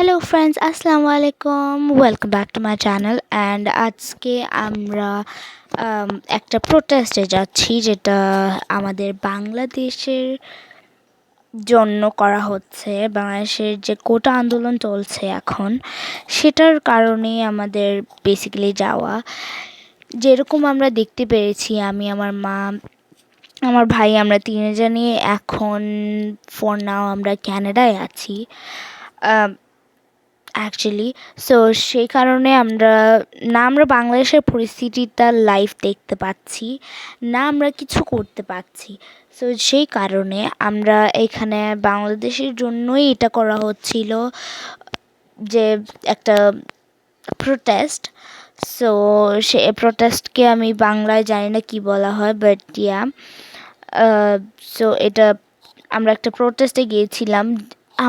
Hello friends, আসসালামু আলাইকুম। Welcome back to my channel. And আজকে আমরা একটা প্রোটেস্টে যাচ্ছি, যেটা আমাদের বাংলাদেশের জন্য করা হচ্ছে। বাংলাদেশের যে কোটা আন্দোলন চলছে এখন, সেটার কারণে আমাদের বেসিক্যালি যাওয়া। যেরকম আমরা দেখতে পেরেছি, আমি, আমার মা, আমার ভাই, আমরা তিনজনই এখন ফর নাও আমরা ক্যানাডায় আছি অ্যাকচুয়ালি। সো সেই কারণে আমরা বাংলাদেশের পরিস্থিতিটা লাইভ দেখতে পাচ্ছি, না আমরা কিছু করতে পারছি। সো সেই কারণে আমরা এখানে বাংলাদেশের জন্যই এটা করা হচ্ছিল, যে একটা প্রোটেস্ট। সো সে প্রোটেস্টকে আমি বাংলায় জানি না কি বলা হয়, বাট ইয়া। সো এটা আমরা একটা প্রোটেস্টে গিয়েছিলাম।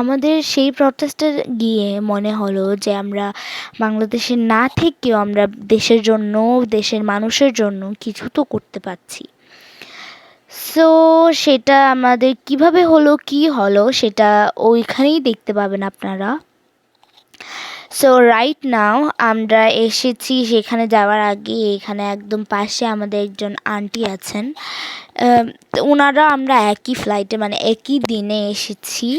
আমাদের সেই প্রোটেস্টে গিয়ে মনে হলো যে আমরা বাংলাদেশে না থেকেও আমরা দেশের জন্য, দেশের মানুষের জন্য কিছু তো করতে পারছি। সো সেটা আমাদের কিভাবে হলো, কি হলো, সেটা ওইখানেই দেখতে পাবেন আপনারা। সো রাইট নাও আমরা এসেছি। সেখানে যাওয়ার আগে এখানে একদম পাশে আমাদের একজন আন্টি আছেন। ওনারা, আমরা একই ফ্লাইটে, মানে একই দিনে এসেছি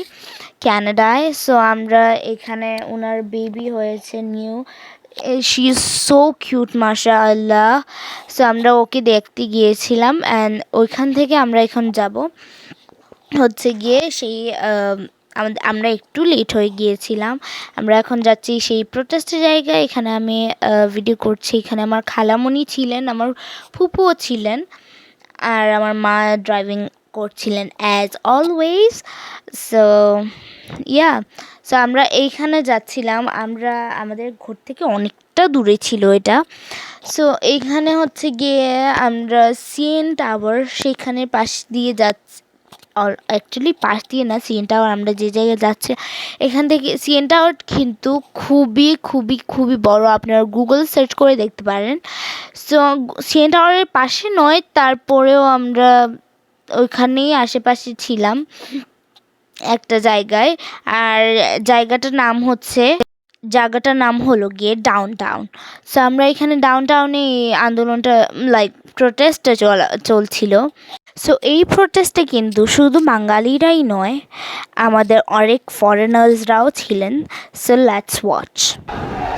ক্যানাডায়। সো আমরা এখানে, ওনার বেবি হয়েছে new. She is so cute, মাশাআল্লাহ। সো আমরা ওকে দেখতে গিয়েছিলাম। অ্যান্ড ওইখান থেকে আমরা এখন যাব হচ্ছে গিয়ে সেই আমরা একটু লেট হয়ে গিয়েছিলাম। আমরা এখন যাচ্ছি সেই প্রোটেস্টের জায়গায়। এখানে আমি ভিডিও করছি। এখানে আমার খালামণি ছিলেন, আমার ফুপুও ছিলেন, আর আমার মা ড্রাইভিং করছিলেন as always. So yeah, so আমরা এইখানে যাচ্ছিলাম। আমাদের ঘর থেকে অনেকটা দূরে ছিল এটা। সো এইখানে হচ্ছে গিয়ে আমরা সিএন টাওয়ার, সেখানে পাশ দিয়ে যাচ্ছি। অ্যাকচুয়ালি পাশ দিয়ে না, সিএন টাওয়ার আমরা যে জায়গায় যাচ্ছি এখান থেকে। সিএন টাওয়ার কিন্তু খুবই খুবই খুবই বড়, আপনারা গুগল সার্চ করে দেখতে পারেন। সো সিএন টাওয়ারের পাশে নয়, তারপরেও আমরা ওইখানেই আশেপাশে ছিলাম একটা জায়গায়। আর জায়গাটার নাম হলো গিয়ে ডাউন টাউন। সো আমরা এখানে ডাউন টাউনে আন্দোলনটা, লাইক প্রোটেস্টটা চলছিল। সো এই প্রোটেস্টে কিন্তু শুধু বাঙালিরাই নয়, আমাদের অনেক ফরেনার্সরাও ছিলেন। So let's watch.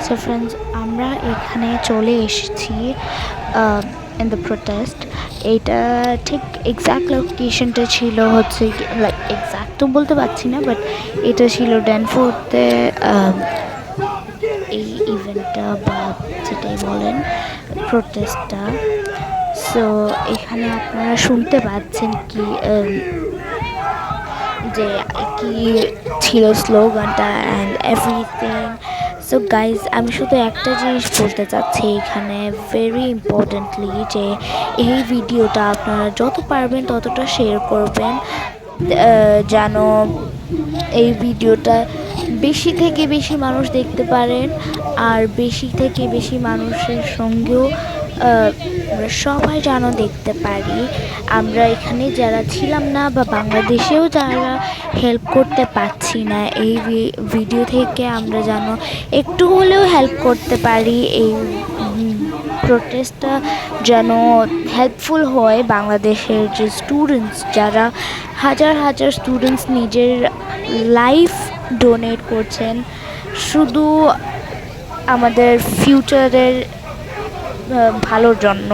So friends, আমরা এখানে চলে এসেছি ইন দ্য প্রোটেস্ট। এইটা ঠিক এক্স্যাক্ট লোকেশনটা ছিল হচ্ছে, লাইক এক্স্যাক্ট তো বলতে পারছি না, বাট এটা ছিল ড্যানফোর্থে এই ইভেন্টটা, বা যেটাই বলেন প্রোটেস্টটা। সো এখানে আপনারা শুনতে পাচ্ছেন কি যে কি ছিল স্লোগানটা অ্যান্ড এভরিথিং। সো গাইজ, আমি শুধু একটা জিনিস বলতে চাচ্ছি এখানে ভেরি ইম্পর্টেন্টলি, যে এই ভিডিওটা আপনারা যত পারবেন ততটা শেয়ার করবেন, যেন এই ভিডিওটা বেশি থেকে বেশি মানুষ দেখতে পারেন। আর বেশি থেকে বেশি মানুষের সঙ্গেও আমরা সবাই যেন দেখতে পারি। আমরা এখানে যারা ছিলাম না, বা বাংলাদেশেও যারা হেল্প করতে পারছি না, এই ভিডিও থেকে আমরা যেন একটু হলেও হেল্প করতে পারি। এই প্রোটেস্টটা যেন হেল্পফুল হয় বাংলাদেশের যে স্টুডেন্টস, যারা হাজার হাজার স্টুডেন্টস নিজের লাইফ ডোনেট করছেন শুধু আমাদের ফিউচারের ভালোর জন্য,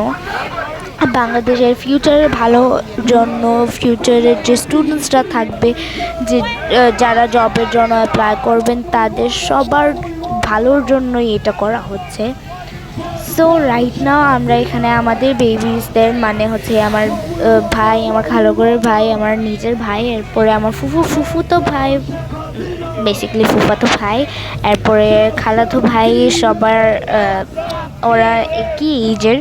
বাংলাদেশের ফিউচারের ভালোর জন্য। ফিউচারের যে স্টুডেন্টসরা থাকবে, যে যারা জবের জন্য অ্যাপ্লাই করবেন, তাদের সবার ভালোর জন্যই এটা করা হচ্ছে। সো রাইট নাও আমরা এখানে আমাদের বেবিসদের, মানে হচ্ছে আমার ভাই, আমার খালাগোরের ভাই, আমার নিজের ভাই, এরপরে আমার ফুফুতো ভাই, বেসিক্যালি ফুফাতো ভাই, এরপরে খালাতো ভাই, সবার ওরা একই এজের।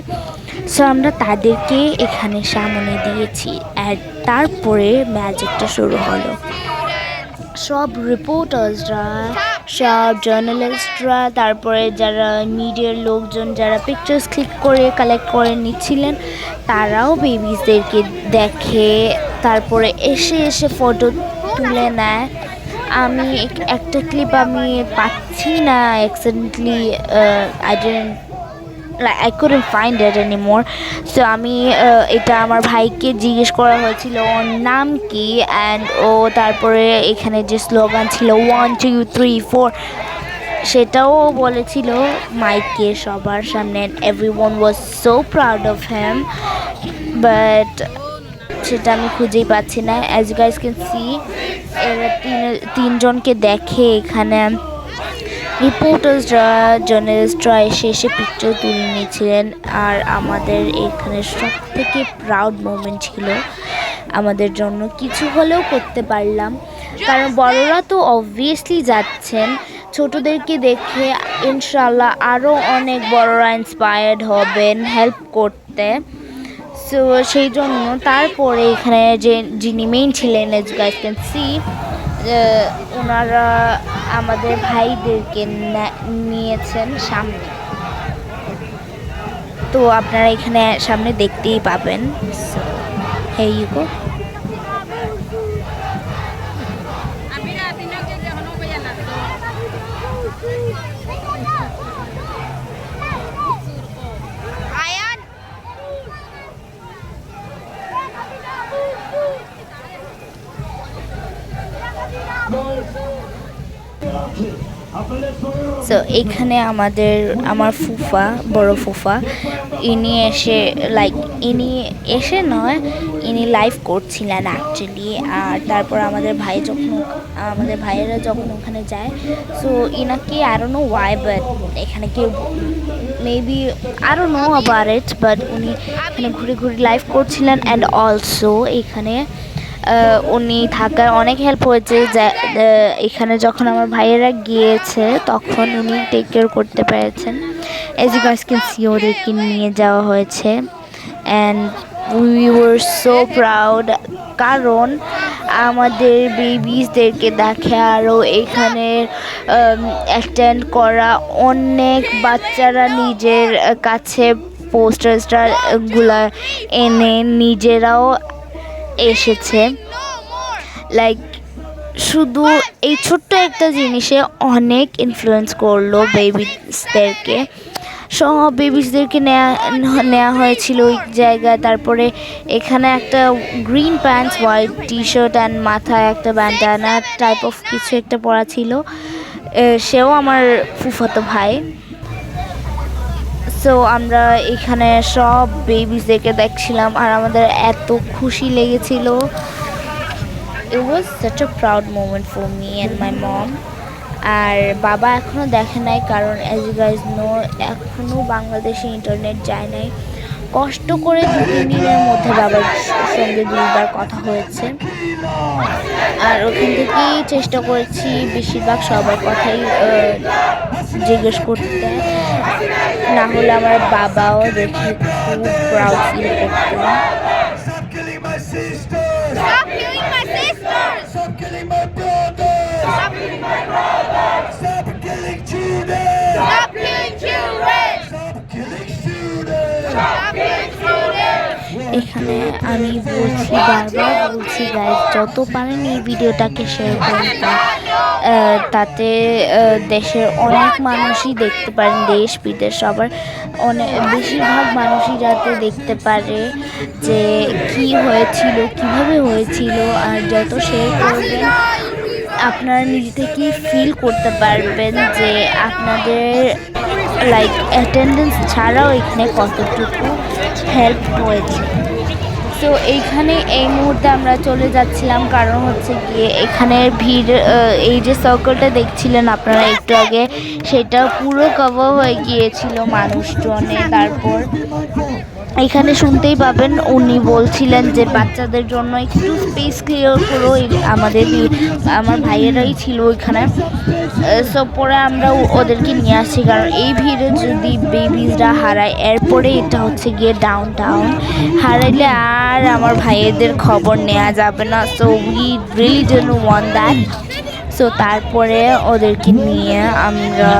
সো আমরা তাদেরকে এখানে সামনে দিয়েছি। আর তারপরে ম্যাজিকটা শুরু হলো। সব রিপোর্টার্সরা, সব জার্নালিস্টরা, তারপরে যারা মিডিয়ার লোকজন, যারা পিকচার্স ক্লিক করে কালেক্ট করে নিচ্ছিলেন, তারাও বেবিসদেরকে দেখে, তারপরে এসে ফটো তুলে নেয়। আমি একটা ক্লিপ আমি পাচ্ছি না accidentally I didn't like I couldn't find it anymore. So আমি এটা আমার ভাইকে জিজ্ঞেস করা হয়েছিল ওর নাম কি অ্যান্ড ও তারপরে এখানে যে স্লোগান ছিল 1 2 3 4 সেটাও বলেছিল মাইকে সবার সামনে everyone was so proud of him but সেটা আমি খুঁজেই পাচ্ছি না as you guys can see এরা তিনজনকে দেখে এখানে রিপোর্টার্সরা জার্নালিস্টরা এসে পিকচার তুলে নিয়েছিলেন আর আমাদের এখানে সব থেকে প্রাউড মোমেন্ট ছিল আমাদের জন্য কিছু হলেও করতে পারলাম কারণ বড়রা তো অবভিয়াসলি যাচ্ছেন ছোটদেরকে দেখে ইনশাল্লাহ আরও অনেক বড়রা ইন্সপায়ার্ড হবেন হেল্প করতে সো সেই জন্য তারপরে এখানে যিনি মেইন ছিলেন as you guys can see ওনারা আমাদের ভাইদেরকে নিয়েছেন সামনে তো আপনারা এখানে সামনে দেখতেই পাবেন here you go সো এখানে আমার ফুফা বড় ফুফা ইনি এসে নয় ইনি লাইভ করছিলেন অ্যাকচুয়ালি আর তারপর আমাদের ভাইয়েরা যখন ওখানে যায় সো ইনাকে I don't know why but এখানে কেউ maybe I don't know about it but উনি এখানে ঘুরে ঘুরে লাইভ করছিলেন অ্যান্ড অলসো এখানে উনি থাকার অনেক হেল্প হয়েছে এখানে যখন আমার ভাইয়েরা গিয়েছে তখন উনি টেক কেয়ার করতে পেরেছেন as you guys can see ওদেরকে নিয়ে যাওয়া হয়েছে and we were so proud কারণ আমাদের বেবিসদেরকে দেখে আরও এখানে অ্যাটেন্ড করা অনেক বাচ্চারা নিজের কাছে পোস্টারগুলা এনে নিজেরাও এসেছে লাইক শুধু এই ছোট্ট একটা জিনিসে অনেক ইনফ্লুয়েন্স করলো বেবিসদেরকে সব বেবিসদেরকে নেওয়া হয়েছিল ওই জায়গায় তারপরে এখানে একটা green pants white T shirt and মাথায় একটা ব্যান্ডানা টাইপ অফ কিছু একটা পরা ছিল সেও আমার ফুফাতো ভাই সো আমরা এখানে সব বেবিসদেরকে দেখছিলাম আর আমাদের এত খুশি লেগেছিল it was such a proud moment for me and my mom আর বাবা এখনও দেখে নাই কারণ as you guys know এখনও বাংলাদেশে ইন্টারনেট যায় নাই কষ্ট করে 2-3 দিনের মধ্যে বাবার সঙ্গে 2বার কথা হয়েছে আর ওখান থেকেই চেষ্টা করেছি বেশিরভাগ সবার কথাই জিজ্ঞেস করতে না হলে আমার বাবাও দেখে খুব প্রাউড ফিল করতেন Stop killing my sisters! Stop killing my brothers! Stop killing my brothers! Stop killing children! Stop killing children! Stop killing students! Stop killing students! এখানে আমি বারবার বলছি গাইজ যত পারেন এই ভিডিওটাকে শেয়ার করুন তাতে দেশের অনেক মানুষই দেখতে পারেন দেশ বিদেশ সবার বেশিরভাগ মানুষই যাতে দেখতে পারে যে কি হয়েছিল কিভাবে হয়েছিল আর যত শেয়ার করবেন আপনারা নিজে থেকেই ফিল করতে পারবেন যে আপনাদের লাইক অ্যাটেন্ডেন্স ছাড়াও এখানে কতটুকু হেল্প হয়েছে তো এইখানে এই মুহূর্তে আমরা চলে যাচ্ছিলাম কারণ হচ্ছে গিয়ে এখানের ভিড় এই যে সার্কেলটা দেখছিলেন আপনারা একটু আগে সেটা পুরো কভার হয়ে গিয়েছিল মানুষজনে তারপর এখানে শুনতেই পাবেন উনি বলছিলেন যে বাচ্চাদের জন্য একটু স্পেস ক্লিয়ার করো আমার ভাইয়েরাই ছিল ওইখানে সব পরে আমরা ওদেরকে নিয়ে আসছি কারণ এই ভিড়ে যদি বেবিসরা হারায় এরপরে এটা হচ্ছে গিয়ে ডাউন টাউন হারাইলে আর আমার ভাইয়েদের খবর নেওয়া যাবে না so we really don't want that so তারপরে ওদেরকে নিয়ে আমরা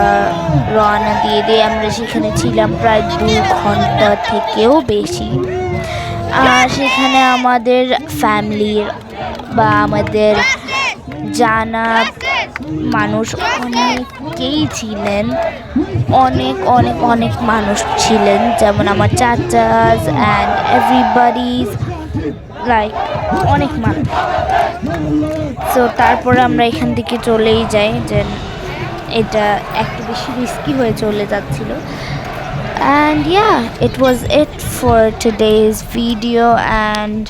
রওনা দিয়ে আমরা সেখানে ছিলাম প্রায় 2 ঘন্টা থেকেও বেশি আর সেখানে আমাদের ফ্যামিলির বা আমাদের জানা মানুষ অনেকেই ছিলেন, অনেক অনেক অনেক মানুষ ছিলেন, যেমন আমার চাচাস অ্যান্ড এভরিবডিজ, লাইক অনেক মানুষ। সো তারপরে আমরা এখান থেকে চলেই যাই, যে এটা একটু বেশি রিস্কি হয়ে চলে যাচ্ছিল। And yeah, it was it for today's video, and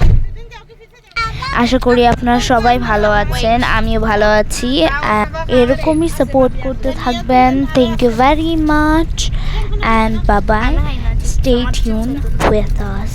আশা করি আপনারা সবাই ভালো আছেন, আমিও ভালো আছি। এরকমই সাপোর্ট করতে থাকবেন। Thank you very much, and bye bye, stay tuned with us.